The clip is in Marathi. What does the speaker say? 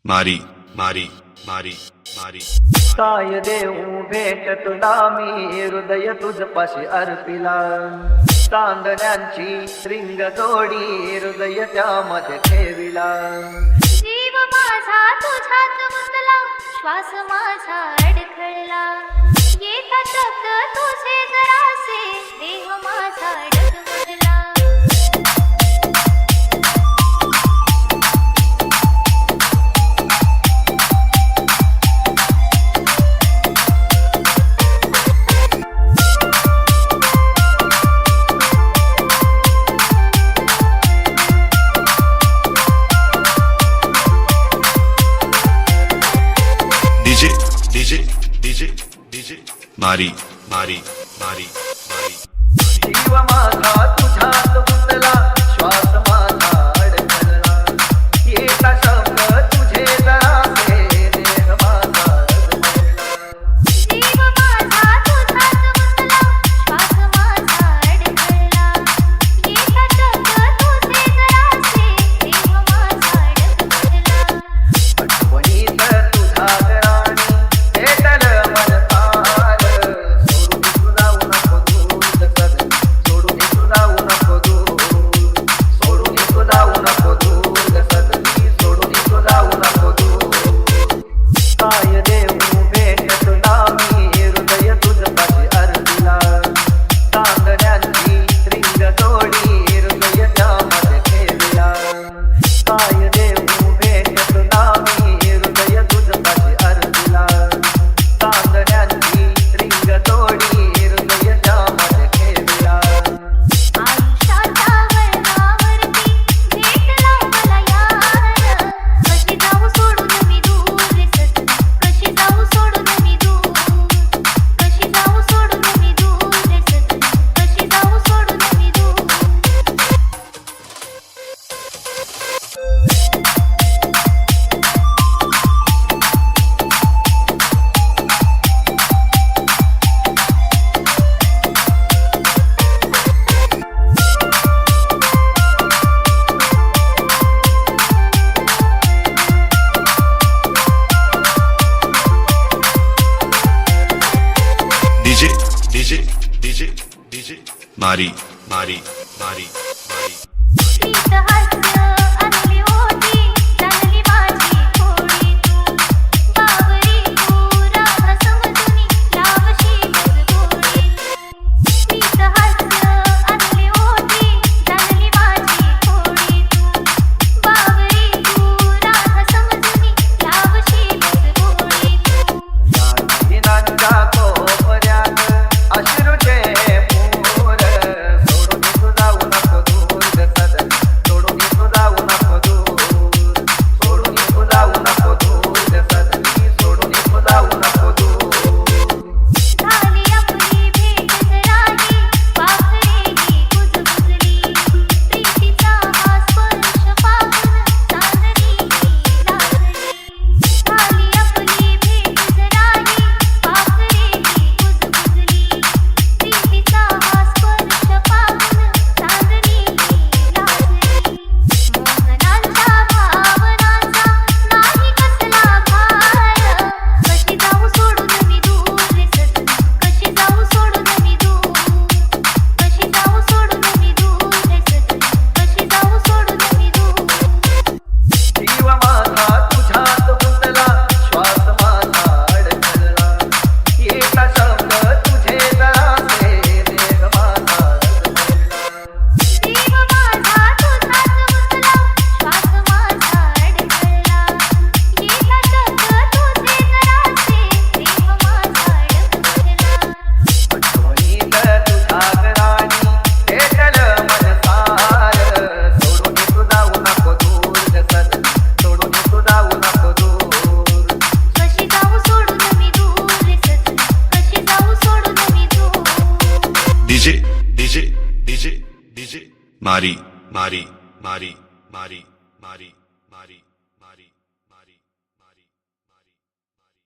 मारी मारी मारी मारी काय देऊ भेट तुला मी हृदय तुझपाशी अर्पिला चांदण्यांची रिंग जोडी हृदय त्यामध्ये ठेविला जीव माझा तुझ्यात गुंतला श्वास माझा अडखळला येता शब्द तुझे जरासे देह माझा डगमगला डीजे डीजे डीजे मारी मारी मारी मारी जीव माझा तुझ्यात गुंतला श्वास माझा अडखळला येता शब्द तुझे जरासे देह माझा डगमगला जीव माझा तुझ्यात गुंतला श्वास माझा अडखळला येता शब्द तुझे जरासे देह माझा डगमगला आठवणीत तुझा राणी भेटल मन फार सोडून तू जाऊ नको दूर सोडून तू जाऊ नको दूर सदनी सोडून तू जाऊ नको दूर काय देऊ भेट तुला मी हृदय तुझपाशी अर्पिला चांदण्यांची रिंग जोडी हृदय त्यामध्ये ठेविला काय देऊ भेट तुला मी हृदय तुझपाशी अर्पिला चांदण्यांची रिंग जोडी हृदय त्यामध्ये ठेविला आयुष्याच्या वळणावरती भेटला मला यार कशी जाऊ सोडून मी दूर रे सजना कशी जाऊ सोडून मी दूर कशी जाऊ सोडून मी दूर रे सजना कशी जाऊ सोडून मी दूर डीजे डीजे डीजे डीजे मारी मारी मारी मारी स्मित हास्य आणली ओठी चालली माझी थोडी तू बावरी तू राहा समजूनी लावशी गोडी स्मित हास्य आणली ओठी चालली माझी थोडी तू बावरी तू राहा समजूनी लावशी गोडी या दिनांच्या कोपऱ्यात अश्रूचे पूर सोडून तू जाऊ नको दूर सदनी सोडून तू जाऊ नको दूर सोडून तू जाऊ नको दूर सदनी सोडून तू जाऊ नको दूर झाली आपली भेट जराही पाखरेही कुजबुजली प्रीतीचा हा स्पर्श पाहून चांदणी लागली झाली आपली भेट जराही पाखरेही कुजबुजली प्रीतीचा हा स्पर्श पाहून चांदणी लागली मोहनांच्या भावनांचा नाही कसला भार कशी जाऊ सोडून मी दूर रे सजना कशी जाऊ सोडून मी दूर कशी जाऊ सोडून मी दूर रे सजना कशी जाऊ सोडून मी दूर जीव माझा तुझ्यात गुंतला श्वास माझा अडखळला येता शब्द तुझे जरासे देह माझा डगमगला जीव माझा तुझ्यात गुंतला श्वास माझा अडखळला येता शब्द तुझे जरासे देह माझा डगमगला आठवणीत तुझा राणी भेटल मन फार सोडून तू जाऊ नको दूर सदनी सोडून तू जाऊ नको दूर कशी जाऊ सोडून मी दूर रे सजना कशी जाऊ सोडून मी दूर डीजे डीजे डीजे डीजे मारी मारी मारी मारी मारी